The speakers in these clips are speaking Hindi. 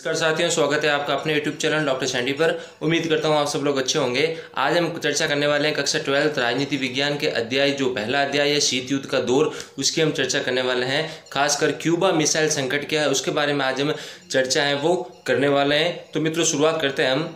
नमस्कार साथियों, स्वागत है आपका अपने YouTube चैनल डॉक्टर सैंडी पर। उम्मीद करता हूँ आप सब लोग अच्छे होंगे। आज हम चर्चा करने वाले हैं कक्षा 12 राजनीति विज्ञान के अध्याय जो पहला अध्याय है शीत युद्ध का दौर, उसकी हम चर्चा करने वाले हैं। खासकर क्यूबा मिसाइल संकट क्या है उसके बारे में आज हम चर्चा है वो करने वाले हैं। तो मित्रों शुरुआत करते हैं हम।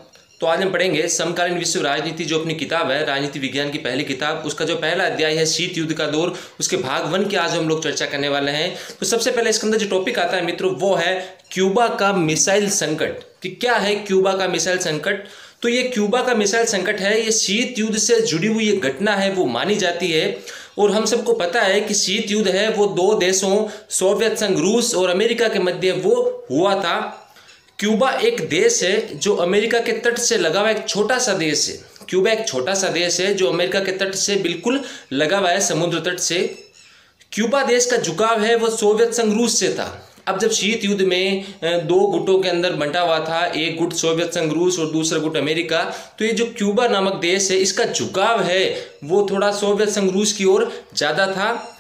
तो आज हम पढ़ेंगे समकालीन विश्व राजनीति, जो अपनी किताब है राजनीति विज्ञान की पहली किताब, उसका जो पहला अध्याय है शीत युद्ध का दौर, उसके भाग 1 की आज हम लोग चर्चा करने वाले हैं। तो सबसे पहले इसके अंदर जो टॉपिक आता है मित्रों वो है क्यूबा का मिसाइल संकट। कि क्या है क्यूबा का मिसाइल संकट? तो ये क्यूबा का मिसाइल संकट है, ये शीत युद्ध से जुड़ी हुई ये घटना है वो मानी जाती है। और हम सबको पता है कि शीत युद्ध है वो दो देशों सोवियत संघ रूस और अमेरिका के मध्य वो हुआ था। क्यूबा एक देश है जो अमेरिका के तट से लगा हुआ एक छोटा सा देश है। क्यूबा एक छोटा सा देश है जो अमेरिका के तट से बिल्कुल लगा हुआ है, समुद्र तट से। क्यूबा देश का झुकाव है वो सोवियत संघ रूस से था। अब जब शीत युद्ध में दो गुटों के अंदर बंटा हुआ था, एक गुट सोवियत संघ रूस और दूसरा गुट अमेरिका, तो ये जो क्यूबा नामक देश है इसका झुकाव है वो थोड़ा सोवियत संघ रूस की ओर ज्यादा था।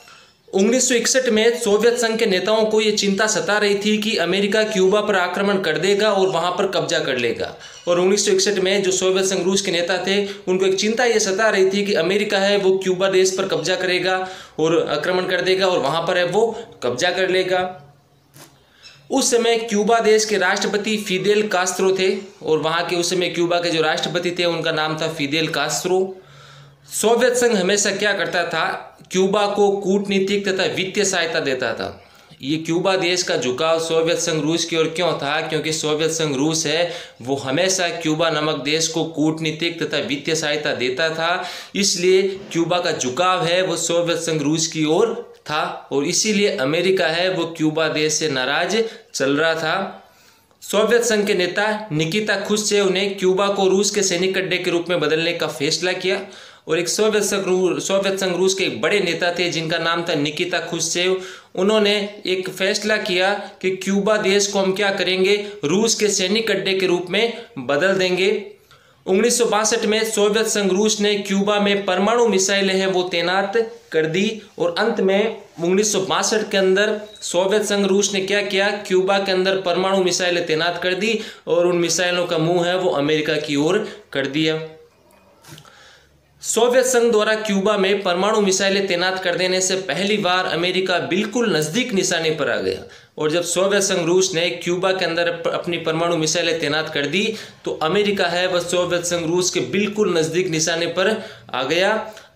1961 में सोवियत संघ के नेताओं को ये चिंता सता रही थी कि अमेरिका क्यूबा पर आक्रमण कर देगा और वहां पर कब्जा कर लेगा। और 1961 में जो सोवियत संघ रूस के नेता थे उनको एक चिंता ये सता रही थी कि अमेरिका है वो क्यूबा देश पर कब्जा करेगा और आक्रमण कर देगा और वहां पर है वो कब्जा कर लेगा। उस समय क्यूबा देश के राष्ट्रपति फिदेल कास्त्रो थे और वहां के उस समय क्यूबा के जो राष्ट्रपति थे उनका नाम था फिदेल कास्त्रो। सोवियत संघ हमेशा क्या करता था, क्यूबा को कूटनीतिक तथा वित्तीय सहायता देता था। ये क्यूबा देश का झुकाव सोवियत संघ रूस की ओर क्यों था? क्योंकि सोवियत संघ रूस है वो हमेशा क्यूबा नामक देश को कूटनीतिक तथा वित्तीय सहायता देता था, इसलिए क्यूबा का झुकाव है वो सोवियत संघ रूस की ओर था। और इसीलिए अमेरिका है वो क्यूबा देश से नाराज चल रहा था। सोवियत संघ के नेता निकिता खुश्चेव ने क्यूबा को रूस के सैनिक अड्डे के रूप में बदलने का फैसला किया। और एक सोवियत संघ रूस के एक बड़े नेता थे जिनका नाम था निकिता खुश्चेव। उन्होंने एक फैसला किया कि क्यूबा देश को हम क्या करेंगे, रूस के सैनिक अड्डे के रूप में बदल देंगे। 1962 में सोवियत संघ रूस ने क्यूबा में परमाणु मिसाइलें हैं वो तैनात कर दी। और अंत में 1962 के अंदर सोवियत संघ रूस ने क्या किया, क्यूबा के अंदर परमाणु मिसाइलें तैनात कर दी और उन मिसाइलों का मुंह है वो अमेरिका की ओर कर दिया। सोवियत संघ द्वारा क्यूबा में परमाणु मिसाइलें तैनात कर देने से पहली बार अमेरिका बिल्कुल नजदीक निशाने पर आ गया। और जब सोवियत संघ रूस ने क्यूबा के अंदर अपनी परमाणु मिसाइलें तैनात कर दी तो अमेरिका है वह सोवियत संघ रूस के बिल्कुल नजदीक निशाने पर आ गया।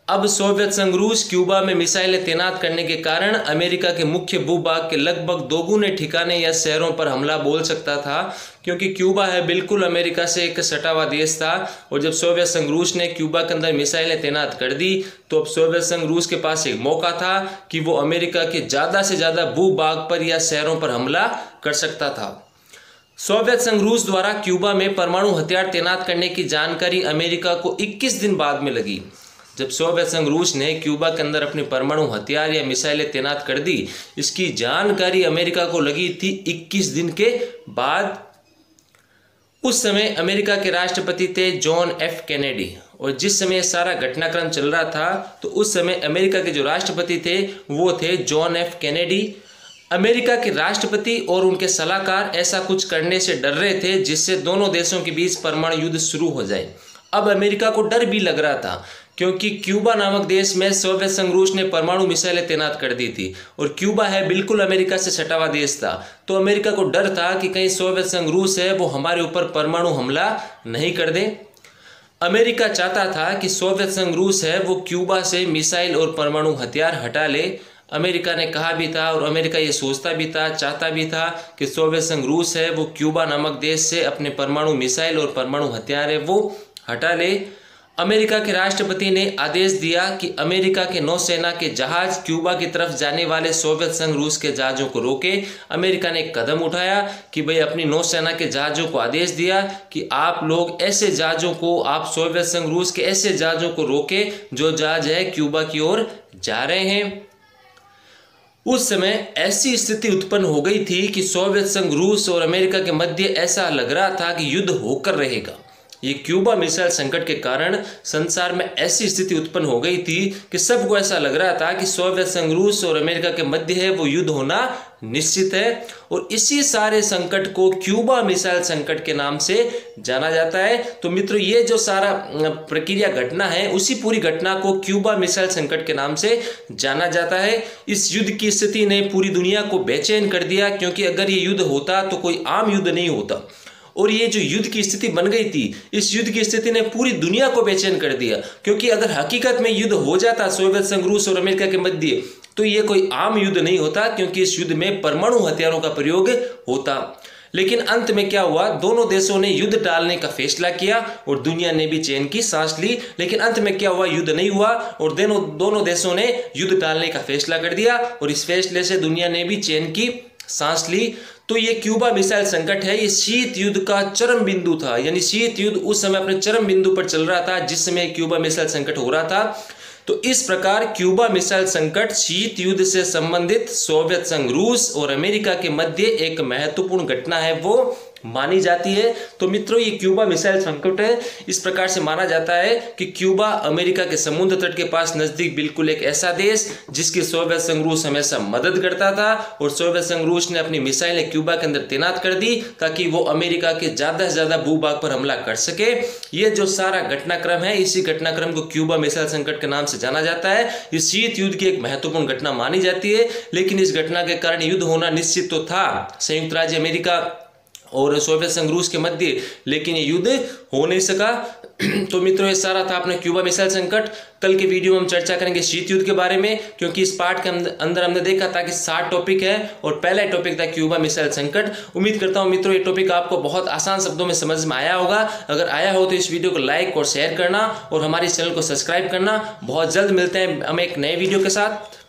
अब सोवियत संघ रूस क्यूबा में मिसाइलें तैनात करने के कारण अमेरिका के मुख्य भूभाग के लगभग दोगुने ठिकाने या शहरों पर हमला बोल सकता था, क्योंकि क्यूबा है बिल्कुल अमेरिका से एक सटा हुआ देश था। और जब सोवियत संघ रूस ने क्यूबा के अंदर मिसाइलें तैनात कर दी तो अब सोवियत संघ रूस के पास एक मौका था कि वो अमेरिका के ज़्यादा से ज़्यादा भूभाग पर या शहरों पर हमला कर सकता था। सोवियत संघ रूस द्वारा क्यूबा में परमाणु हथियार तैनात करने की जानकारी अमेरिका को 21 दिन बाद में लगी। जब सोवियत संघ रूस ने क्यूबा के अंदर अपने परमाणु हथियार या मिसाइलें तैनात कर दी, इसकी जानकारी अमेरिका को लगी थी 21 दिन के बाद। उस समय अमेरिका के राष्ट्रपति थे जॉन एफ कैनेडी। और जिस समय सारा घटनाक्रम चल रहा था तो उस समय अमेरिका के जो राष्ट्रपति थे वो थे जॉन एफ कैनेडी। अमेरिका के राष्ट्रपति और उनके सलाहकार ऐसा कुछ करने से डर रहे थे जिससे दोनों देशों के बीच परमाणु युद्ध शुरू हो जाए। अब अमेरिका को डर भी लग रहा था क्योंकि क्यूबा नामक देश में सोवियत संघ रूस ने परमाणु मिसाइलें तैनात कर दी थी और क्यूबा है बिल्कुल अमेरिका से सटा हुआ देश था। तो अमेरिका को डर था कि कहीं सोवियत संघ रूस है वो हमारे ऊपर परमाणु हमला नहीं कर दे। अमेरिका चाहता था कि सोवियत संघ रूस है वो क्यूबा से मिसाइल और परमाणु हथियार हटा ले। अमेरिका ने कहा भी था और अमेरिका ये सोचता भी था, चाहता भी था कि सोवियत संघ रूस है वो क्यूबा नामक देश से अपने परमाणु मिसाइल और परमाणु हथियार है वो हटा ले। अमेरिका के राष्ट्रपति ने आदेश दिया कि अमेरिका के नौसेना के जहाज क्यूबा की तरफ जाने वाले सोवियत संघ रूस के जहाज़ों को रोके। अमेरिका ने एक कदम उठाया कि भाई अपनी नौसेना के जहाज़ों को आदेश दिया कि आप लोग ऐसे जहाज़ों को, आप सोवियत संघ रूस के ऐसे जहाज़ों को रोके जो जहाज है क्यूबा की ओर जा रहे हैं। उस समय ऐसी स्थिति उत्पन्न हो गई थी कि सोवियत संघ रूस और अमेरिका के मध्य ऐसा लग रहा था कि युद्ध होकर रहेगा। ये क्यूबा मिसाइल संकट के कारण संसार में ऐसी स्थिति उत्पन्न हो गई थी कि सबको ऐसा लग रहा था कि सोवियत संघ, रूस और अमेरिका के मध्य है वो युद्ध होना निश्चित है। और इसी सारे संकट को क्यूबा मिसाइल संकट के नाम से जाना जाता है। तो मित्रों, ये जो सारा प्रक्रिया घटना है, उसी पूरी घटना को क्यूबा मिसाइल संकट के नाम से जाना जाता है। इस युद्ध की स्थिति ने पूरी दुनिया को बेचैन कर दिया, क्योंकि अगर ये युद्ध होता तो कोई आम युद्ध नहीं होता। और ये जो युद्ध की स्थिति बन गई थी, इस युद्ध की स्थिति ने पूरी दुनिया को बेचैन कर दिया, क्योंकि अगर हकीकत में युद्ध हो जाता सोवियत संघ, रूस और अमेरिका के मध्य, तो ये कोई आम युद्ध नहीं होता, क्योंकि इस युद्ध में परमाणु हथियारों का प्रयोग होता। लेकिन अंत में क्या हुआ, दोनों देशों ने युद्ध टालने का फैसला किया और दुनिया ने भी चैन की सांस ली। लेकिन अंत में क्या हुआ, युद्ध नहीं हुआ और दोनों देशों ने युद्ध टालने का फैसला कर दिया और इस फैसले से दुनिया ने भी चैन की सांस ली। तो ये क्यूबा मिसाइल संकट है, ये शीत युद्ध का चरम बिंदु था। यानी शीत युद्ध उस समय अपने चरम बिंदु पर चल रहा था जिस समय क्यूबा मिसाइल संकट हो रहा था। तो इस प्रकार क्यूबा मिसाइल संकट शीत युद्ध से संबंधित सोवियत संघ, रूस और अमेरिका के मध्य एक महत्वपूर्ण घटना है वो मानी जाती है। तो मित्रों, ये क्यूबा मिसाइल संकट है, इस प्रकार से माना जाता है कि क्यूबा अमेरिका के समुद्र तट के पास नजदीक बिल्कुल एक ऐसा देश जिसकी सोवियत संघ, रूस हमेशा मदद करता था। और सोवियत संघ, रूस ने अपनी मिसाइलें क्यूबा के अंदर तैनात कर दी ताकि वो अमेरिका के ज्यादा से ज्यादा भूभाग पर हमला कर सके। ये जो सारा घटनाक्रम है, इसी घटनाक्रम को क्यूबा मिसाइल संकट के नाम से जाना जाता है। ये शीत युद्ध की एक महत्वपूर्ण घटना मानी जाती है। लेकिन इस घटना के कारण युद्ध होना निश्चित तो था संयुक्त राज्य अमेरिका और सोवियत संघ, रूस के मध्य, लेकिन ये युद्ध हो नहीं सका। तो मित्रों, ये सारा था अपने क्यूबा मिसाइल संकट। कल के वीडियो में हम चर्चा करेंगे शीत युद्ध के बारे में, क्योंकि इस पार्ट के अंदर हमने देखा था कि 7 टॉपिक है और पहला टॉपिक था क्यूबा मिसाइल संकट। उम्मीद करता हूं मित्रों, ये टॉपिक आपको बहुत आसान शब्दों में समझ में आया होगा। अगर आया हो तो इस वीडियो को लाइक और शेयर करना और हमारे चैनल को सब्सक्राइब करना। बहुत जल्द मिलते हैं हम एक नए वीडियो के साथ।